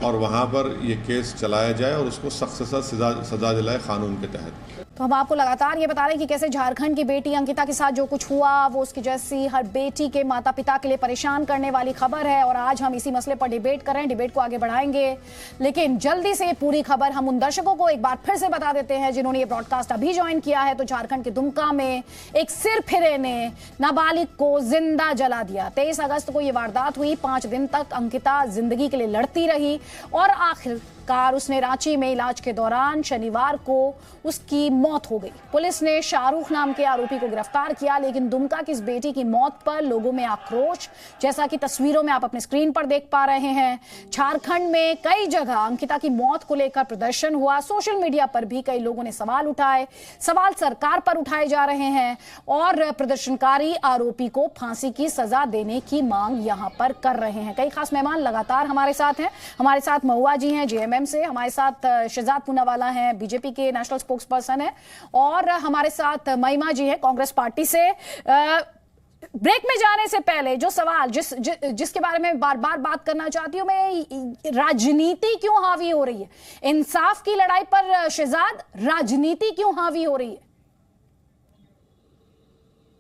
और वहाँ पर ये केस चलाया जाए और उसको सख्त से सख्त सजा दिलाए कानून के तहत। तो हम आपको लगातार ये बता रहे हैं कि कैसे झारखंड की बेटी अंकिता के साथ जो कुछ हुआ वो उसकी जैसी हर बेटी के माता पिता के लिए परेशान करने वाली खबर है। और आज हम इसी मसले पर डिबेट कर रहे हैं, डिबेट को आगे बढ़ाएंगे, लेकिन जल्दी से पूरी खबर हम उन दर्शकों को एक बार फिर से बता देते हैं जिन्होंने ये ब्रॉडकास्ट अभी ज्वाइन किया है। तो झारखंड के दुमका में एक सिरफिरे ने नाबालिग को जिंदा जला दिया। 23 अगस्त को ये वारदात हुई। 5 दिन तक अंकिता जिंदगी के लिए लड़ती रही और आखिर कार उसने रांची में इलाज के दौरान शनिवार को उसकी मौत हो गई। पुलिस ने शाहरुख नाम के आरोपी को गिरफ्तार किया, लेकिन दुमका की इस बेटी की मौत पर लोगों में आक्रोश, जैसा कि तस्वीरों में आप अपने स्क्रीन पर देख पा रहे हैं। झारखंड में कई जगह अंकिता की मौत को लेकर प्रदर्शन हुआ। सोशल मीडिया पर भी कई लोगों ने सवाल उठाए, सवाल सरकार पर उठाए जा रहे हैं और प्रदर्शनकारी आरोपी को फांसी की सजा देने की मांग यहां पर कर रहे हैं। कई खास मेहमान लगातार हमारे साथ हैं। हमारे साथ महुआ जी हैं जेएमएम से, हमारे साथ शहजाद पूनावाला हैं, बीजेपी के नेशनल स्पोक्स पर्सन है, और हमारे साथ महिमा जी हैं कांग्रेस पार्टी से। ब्रेक में जाने से पहले जो सवाल जिसके बारे में बार बार बात करना चाहती हूं मैं, राजनीति क्यों हावी हो रही है इंसाफ की लड़ाई पर? शहजाद, राजनीति क्यों हावी हो रही है?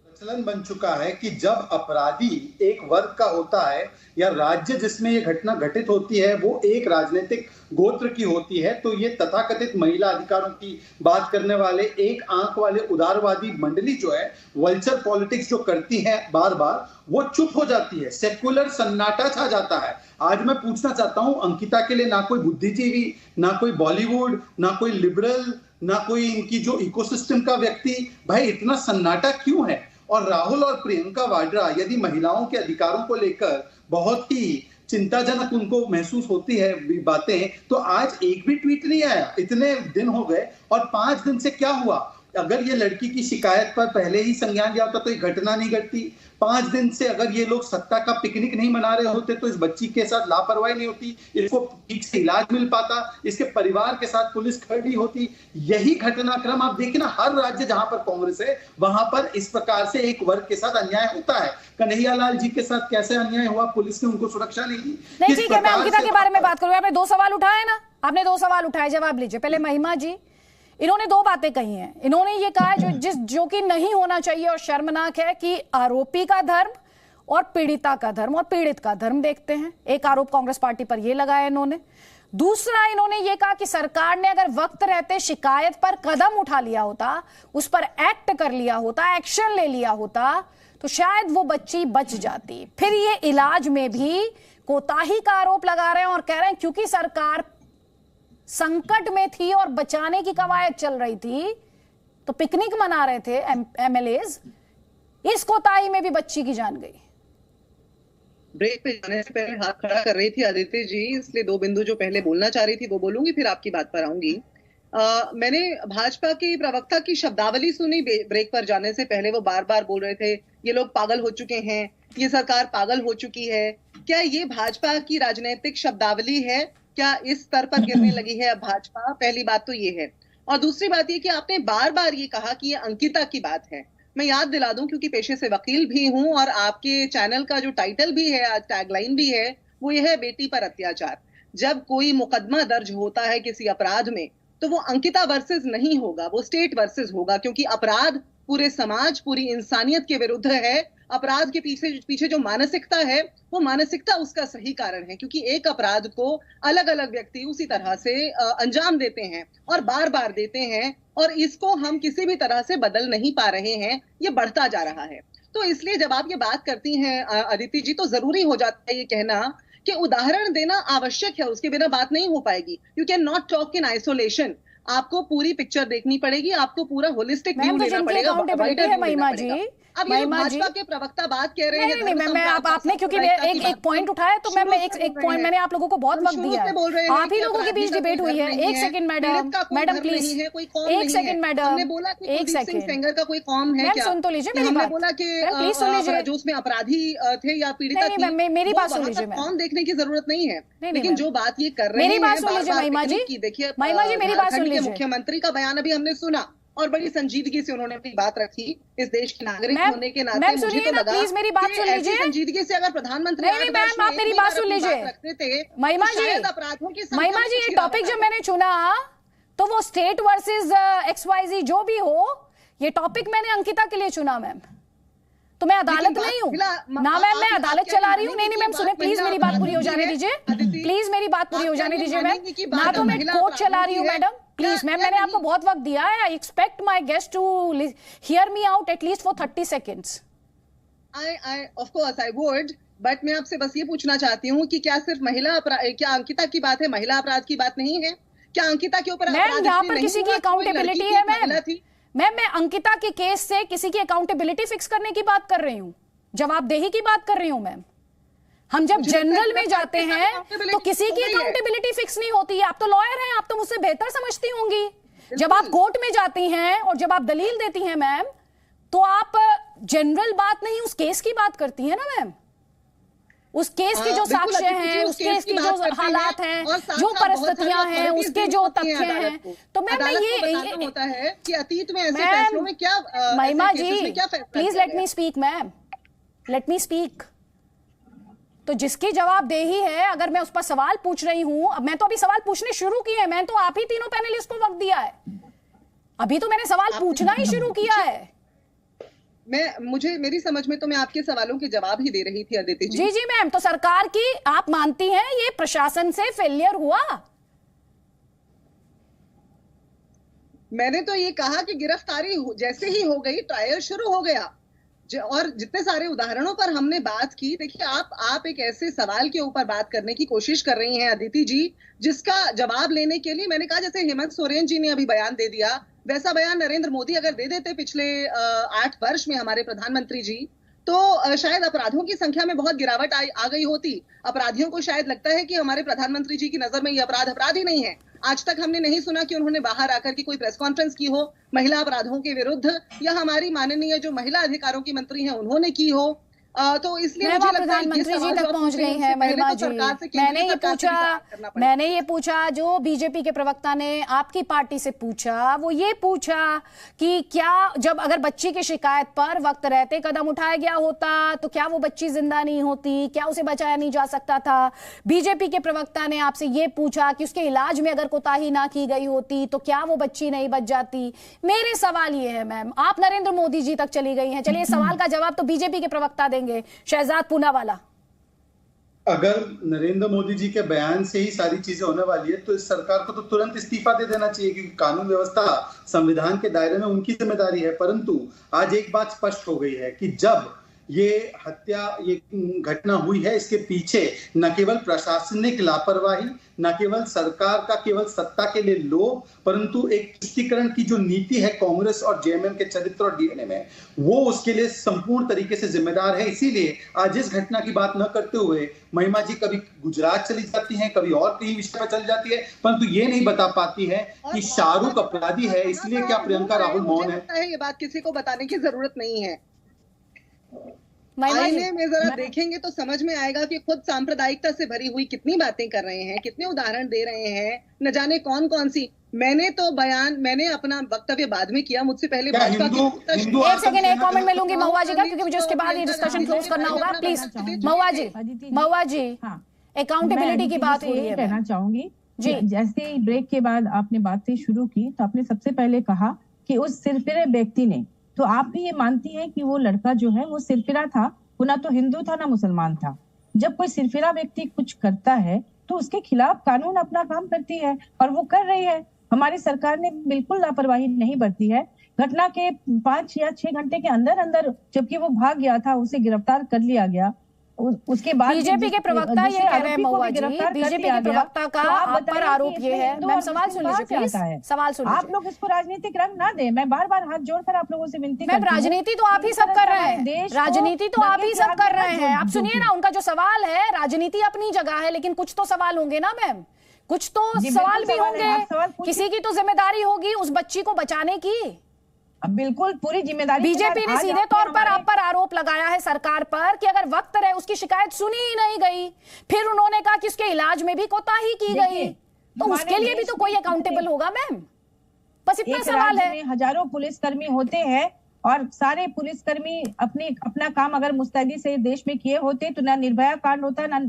प्रचलन बन चुका है कि जब अपराधी एक वर्ग का होता है या राज्य जिसमें ये घटना घटित होती है वो एक राजनीतिक गोत्र की होती है, तो ये तथाकथित महिला अधिकारों की बात करने वाले एक आंख वाले उदारवादी मंडली जो है, वल्चर पॉलिटिक्स जो करती है बार बार, वो चुप हो जाती है, सेक्युलर सन्नाटा छा जाता है। आज मैं पूछना चाहता हूं, अंकिता के लिए ना कोई बुद्धिजीवी, ना कोई बॉलीवुड, ना कोई लिबरल, ना कोई इनकी जो इकोसिस्टम का व्यक्ति, भाई इतना सन्नाटा क्यों है? और राहुल और प्रियंका वाड्रा यदि महिलाओं के अधिकारों को लेकर बहुत ही चिंताजनक उनको महसूस होती है बातें, तो आज एक भी ट्वीट नहीं आया। इतने दिन हो गए और 5 दिन से क्या हुआ? अगर ये लड़की की शिकायत पर पहले ही संज्ञान लिया होता तो ये घटना नहीं घटती। 5 दिन से अगर ये लोग सत्ता का पिकनिक नहीं मना रहे होते तो इस बच्ची के साथ लापरवाही नहीं होती, इसको ठीक से इलाज मिल पाता, इसके परिवार के साथ पुलिस खड़ी होती। यही घटनाक्रम आप देखिए ना, हर राज्य जहां पर कांग्रेस है वहां पर इस प्रकार से एक वर्ग के साथ अन्याय होता है। कन्हैयालाल जी के साथ कैसे अन्याय हुआ, पुलिस ने उनको सुरक्षा नहीं दी। नहीं, ठीक है, मैं अंकिता के बारे में बात करूंगा। आपने 2 सवाल उठाए ना, आपने 2 सवाल उठाए, जवाब लीजिए। पहले महिमा जी, इन्होंने 2 बातें कही हैं। इन्होंने ये कहा है जो कि नहीं होना चाहिए और शर्मनाक है कि आरोपी का धर्म और पीड़िता का धर्म और पीड़ित का धर्म देखते हैं। एक आरोप कांग्रेस पार्टी पर यह लगाया इन्होंने। दूसरा, इन्होंने ये कहा कि सरकार ने अगर वक्त रहते शिकायत पर कदम उठा लिया होता, उस पर एक्ट कर लिया होता, एक्शन ले लिया होता, तो शायद वो बच्ची बच जाती। फिर ये इलाज में भी कोताही का आरोप लगा रहे हैं और कह रहे हैं क्योंकि सरकार संकट में थी और बचाने की कवायद चल रही थी तो पिकनिक मना रहे थे एमएलएज, इस कोताही में भी बच्ची की जान गई। ब्रेक पे जाने से पहले हाथ खड़ा कर रही थी आदित्य जी, इसलिए 2 बिंदु जो पहले बोलना चाह रही थी वो बोलूंगी, फिर आपकी बात पर आऊंगी। मैंने भाजपा की प्रवक्ता की शब्दावली सुनी ब्रेक पर जाने से पहले। वो बार बार बोल रहे थे ये लोग पागल हो चुके हैं, ये सरकार पागल हो चुकी है। क्या ये भाजपा की राजनीतिक शब्दावली है? क्या इस स्तर पर गिरने लगी है अब भाजपा? पहली बात तो ये है। और दूसरी बात ये कि आपने बार बार ये कहा कि ये अंकिता की बात है। मैं याद दिला दूं, क्योंकि पेशे से वकील भी हूं और आपके चैनल का जो टाइटल भी है, आज टैगलाइन भी है, वो ये है बेटी पर अत्याचार। जब कोई मुकदमा दर्ज होता है किसी अपराध में तो वो अंकिता वर्सेस नहीं होगा, वो स्टेट वर्सेस होगा, क्योंकि अपराध पूरे समाज, पूरी इंसानियत के विरुद्ध है। अपराध के पीछे जो मानसिकता है वो मानसिकता उसका सही कारण है, क्योंकि एक अपराध को अलग अलग व्यक्ति उसी तरह से अंजाम देते हैं और बार बार देते हैं, और इसको हम किसी भी तरह से बदल नहीं पा रहे हैं, ये बढ़ता जा रहा है। तो इसलिए जब आप ये बात करती हैं अदिति जी, तो जरूरी हो जाता है ये कहना कि उदाहरण देना आवश्यक है, उसके बिना बात नहीं हो पाएगी। You can not talk in isolation, आपको पूरी पिक्चर देखनी पड़ेगी, आपको पूरा होलिस्टिक व्यू लेना पड़ेगा। महिमा जी, अब ये भाजपा के प्रवक्ता बात कह रहे हैं। नहीं, मैं आपने क्योंकि एक पॉइंट उठाया तो मैं एक पॉइंट, मैंने आप लोगों को बहुत वक्त दिया है, आप ही लोगों के बीच डिबेट हुई है। 1 second madam please, 1 second madam, 1 second Sengar का कोई कॉम है क्या? सुन तो लीजिए मेरी बात, बोला कि प्लीज सुन लीजिए, जो उसमें अपराधी थे या पीड़िता थी, मेरी बात सुन लीजिए। कॉम देखने की जरूरत नहीं है, लेकिन जो बात ये कर रहे हैं, मेरी बात सुन लीजिए महिमा जी, देखिए महिमा जी मेरी बात सुन लीजिए। मुख्यमंत्री का बयान अभी हमने सुना और बड़ी संजीदगी से उन्होंने अपनी बात रखी। इस देश के नागरिक होने के नाते मुझे तो लगा प्लीज मेरी बात सुन लीजिए। संजीदगी से अगर प्रधानमंत्री नहीं मैम, आप मेरी बात सुन लीजिए महिमा जी। महिमा जी, ये टॉपिक जब मैंने चुना तो वो स्टेट वर्सेस XYZ जो भी हो, ये टॉपिक मैंने अंकिता के लिए चुना मैम, तो मैं अदालत नहीं हूँ ना मैम, मैं अदालत चला रही हूँ। नहीं मैम सुने, प्लीज मेरी बात पूरी हो जाने दीजिए, प्लीज मेरी बात पूरी हो जाने दीजिए मैम, ना तो मैं कोर्ट चला रही हूँ मैडम, प्लीज मैम, मैंने आपको बहुत वक्त दिया है। I expect my guest to hear me out at least for 30 seconds. Of course I would, but मैं आपसे बस ये पूछना चाहती हूँ कि क्या सिर्फ क्या अंकिता की बात है, महिला अपराध की बात नहीं है? क्या अंकिता के ऊपर मैम यहाँ पर किसी की अकाउंटेबिलिटी है मैम? मैं अंकिता के केस से किसी की अकाउंटेबिलिटी फिक्स करने की बात कर रही हूँ, जवाबदेही की बात कर रही हूँ मैम। हम जब जनरल में जाते हैं तो किसी की अकाउंटेबिलिटी फिक्स नहीं होती है। आप तो लॉयर हैं, आप तो मुझसे बेहतर समझती होंगी। जब आप कोर्ट में जाती हैं और जब आप दलील देती हैं मैम, तो आप जनरल बात नहीं, उस केस की बात करती हैं ना मैम। उस केस के जो साक्ष्य हैं, उस केस की जो हालात हैं, जो परिस्थितियां हैं, उसके जो तथ्य हैं। तो मैम ये होता है कि अतीत में ऐसे फैसलों में क्या, Mahima ji please let me speak ma'am, let me speak. तो जिसकी जवाबदेही है, अगर मैं उस पर सवाल पूछ रही हूं, अब मैं तो अभी सवाल पूछने शुरू किए हैं, मैं तो आप ही तीनों पैनलिस्ट को वक्त दिया है, अभी तो मैंने सवाल पूछना ही शुरू किया है। मेरी समझ में तो मैं आपके सवालों के जवाब ही दे रही थी अदिति जी। जी मैम, तो सरकार की आप मानती हैं ये प्रशासन से फेलियर हुआ? मैंने तो ये कहा कि गिरफ्तारी जैसे ही हो गई, ट्रायल शुरू हो गया, और जितने सारे उदाहरणों पर हमने बात की। देखिए, आप एक ऐसे सवाल के ऊपर बात करने की कोशिश कर रही हैं अदिति जी, जिसका जवाब लेने के लिए मैंने कहा, जैसे हेमंत सोरेन जी ने अभी बयान दे दिया, वैसा बयान नरेंद्र मोदी अगर दे देते पिछले 8 वर्ष में, हमारे प्रधानमंत्री जी, तो शायद अपराधों की संख्या में बहुत गिरावट आ गई होती। अपराधियों को शायद लगता है कि हमारे प्रधानमंत्री जी की नजर में ये अपराध ही नहीं है। आज तक हमने नहीं सुना कि उन्होंने बाहर आकर के कोई प्रेस कॉन्फ्रेंस की हो महिला अपराधों के विरुद्ध, या हमारी माननीय जो महिला अधिकारों की मंत्री हैं उन्होंने की हो। तो इसलिए मुझे लगता है प्रधानमंत्री जी तक पहुंच गई है महिमा जी। मैंने ये पूछा जो बीजेपी के प्रवक्ता ने आपकी पार्टी से पूछा, वो ये पूछा कि क्या जब अगर बच्ची की शिकायत पर वक्त रहते कदम उठाया गया होता तो क्या वो बच्ची जिंदा नहीं होती, क्या उसे बचाया नहीं जा सकता था? बीजेपी के प्रवक्ता ने आपसे ये पूछा कि उसके इलाज में अगर कोताही ना की गई होती तो क्या वो बच्ची नहीं बच जाती। मेरे सवाल ये है मैम, आप नरेंद्र मोदी जी तक चली गई हैं, चलिए सवाल का जवाब तो बीजेपी के प्रवक्ता देंगे, शहजाद पूनावाला। अगर नरेंद्र मोदी जी के बयान से ही सारी चीजें होने वाली है तो इस सरकार को तो तुरंत इस्तीफा दे देना चाहिए, क्योंकि कानून व्यवस्था संविधान के दायरे में उनकी जिम्मेदारी है। परंतु आज एक बात स्पष्ट हो गई है कि जब ये घटना हुई है, इसके पीछे न केवल प्रशासनिक लापरवाही, न केवल सरकार का केवल सत्ता के लिए लोभ, परंतु एक तुष्टीकरण की जो नीति है कांग्रेस और जेएमएम के चरित्र और डीएनए में, वो उसके लिए संपूर्ण तरीके से जिम्मेदार है। इसीलिए आज इस घटना की बात न करते हुए महिमा जी कभी गुजरात चली जाती हैं, कभी और कहीं विषय पर चल जाती है, परंतु ये नहीं बता पाती है कि शाहरुख अपराधी है, इसलिए क्या प्रियंका राहुल मौन है। ये बात किसी को बताने की जरूरत नहीं है। आईने में जरा देखेंगे तो समझ में आएगा कि खुद सांप्रदायिकता से भरी हुई कितनी बातें कर रहे हैं, कितने उदाहरण दे रहे हैं, न जाने कौन कौन सी। मैंने अपना वक्तव्य बाद में किया, मुझसे पहले भाजपा की एक सेकंड एक कमेंट में लूंगी महुआ जी का, क्योंकि मुझे उसके बाद ये डिस्कशन क्लोज करना होगा। प्लीज महुआ जी अकाउंटेबिलिटी की बात हो रही है, कहना चाहूंगी जी। जैसे ब्रेक के बाद आपने बातें शुरू की तो आपने सबसे पहले कहा कि उस सिरफिरे व्यक्ति ने, तो आप भी ये मानती हैं कि वो लड़का जो है वो सिरफिरा था, वो ना तो हिंदू था ना मुसलमान था। जब कोई सिरफिरा व्यक्ति कुछ करता है तो उसके खिलाफ कानून अपना काम करती है, और वो कर रही है। हमारी सरकार ने बिल्कुल लापरवाही नहीं बरती है। घटना के 5 या 6 घंटे के अंदर अंदर जबकि वो भाग गया था, उसे गिरफ्तार कर लिया गया। उसके बाद बीजेपी के प्रवक्ता ये कह रहे हैं महुआ जी, बीजेपी के प्रवक्ता का आप पर आरोप ये है। मैम सवाल सुन लीजिए प्लीज, सवाल सुन लीजिए। आप लोग इसको राजनीतिक रंग ना दें, मैं बार बार हाथ जोड़कर आप लोगों से विनती करती हूं। राजनीति तो आप ही सब कर रहे हैं, राजनीति तो आप ही सब कर रहे हैं। आप सुनिए ना, उनका जो सवाल है, राजनीति अपनी जगह है, लेकिन कुछ तो सवाल होंगे ना मैम, कुछ तो सवाल भी होंगे। किसी की तो जिम्मेदारी होगी उस बच्ची को बचाने की। बिल्कुल पूरी जिम्मेदारी। बीजेपी ने सीधे तौर पर आप पर आरोप लगाया है सरकार पर कि अगर वक्त रहे उसकी शिकायत सुनी ही नहीं गई, फिर उन्होंने कहा कि उसके इलाज में भी कोताही की गई, तो उसके लिए भी तो कोई अकाउंटेबल होगा मैम। बस इतना सवाल है। हजारों पुलिसकर्मी होते हैं और सारे पुलिसकर्मी अपना काम अगर मुस्तैदी से देश में किए होते तो ना निर्भया कांड होता, ना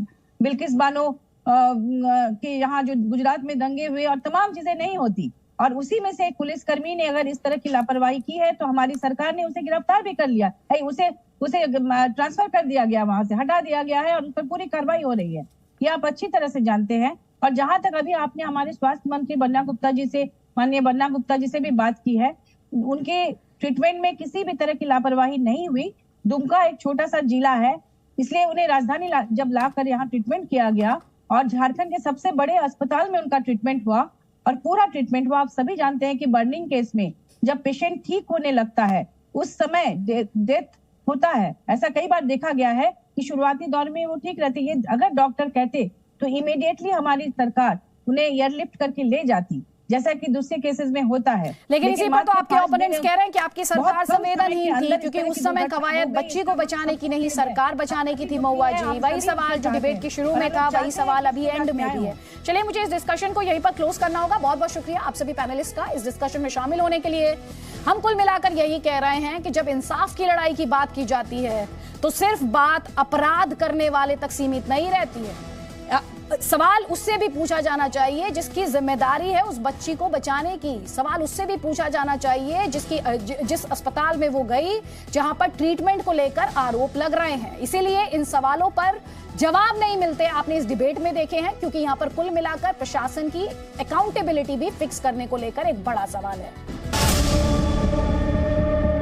बिल्किस बानो के यहाँ जो गुजरात में दंगे हुए, और तमाम चीजें नहीं होती। और उसी में से एक पुलिसकर्मी ने अगर इस तरह की लापरवाही की है तो हमारी सरकार ने उसे गिरफ्तार भी कर लिया है, उसे ट्रांसफर कर दिया गया, वहां से हटा दिया गया है, और उन पर पूरी कार्रवाई हो रही है। ये आप अच्छी तरह से जानते हैं। और जहां तक अभी आपने हमारे स्वास्थ्य मंत्री बन्ना गुप्ता जी से, माननीय बन्ना गुप्ता जी से भी बात की है, उनके ट्रीटमेंट में किसी भी तरह की लापरवाही नहीं हुई। दुमका एक छोटा सा जिला है, इसलिए उन्हें राजधानी जब लाकर यहाँ ट्रीटमेंट किया गया और झारखंड के सबसे बड़े अस्पताल में उनका ट्रीटमेंट हुआ और पूरा ट्रीटमेंट हुआ। आप सभी जानते हैं कि बर्निंग केस में जब पेशेंट ठीक होने लगता है उस समय डेथ होता है। ऐसा कई बार देखा गया है कि शुरुआती दौर में वो ठीक रहती है, अगर डॉक्टर कहते तो इमीडिएटली हमारी सरकार उन्हें एयरलिफ्ट करके ले जाती, जैसा कि दूसरे केसेस में होता है। लेकिन इसी पर तो आपके ओपोनेंट्स कह रहे हैं कि आपकी सरकार संवेदनहीन थी, क्योंकि उस समय कवायद बच्ची को बचाने की नहीं, सरकार बचाने की थी। महुआ जी, वही सवाल जो डिबेट के शुरू में था, वही सवाल अभी एंड में भी है। चलिए, मुझे इस डिस्कशन को यहीं पर क्लोज करना होगा। बहुत बहुत शुक्रिया आप सभी पैनलिस्ट का इस डिस्कशन में शामिल होने के लिए। हम कुल मिलाकर यही कह रहे हैं कि जब इंसाफ की लड़ाई की बात की जाती है तो सिर्फ बात अपराध करने वाले तक सीमित नहीं रहती है। सवाल उससे भी पूछा जाना चाहिए जिसकी जिम्मेदारी है उस बच्ची को बचाने की। सवाल उससे भी पूछा जाना चाहिए जिस अस्पताल में वो गई, जहां पर ट्रीटमेंट को लेकर आरोप लग रहे हैं। इसीलिए इन सवालों पर जवाब नहीं मिलते, आपने इस डिबेट में देखे हैं, क्योंकि यहां पर कुल मिलाकर प्रशासन की अकाउंटेबिलिटी भी फिक्स करने को लेकर एक बड़ा सवाल है।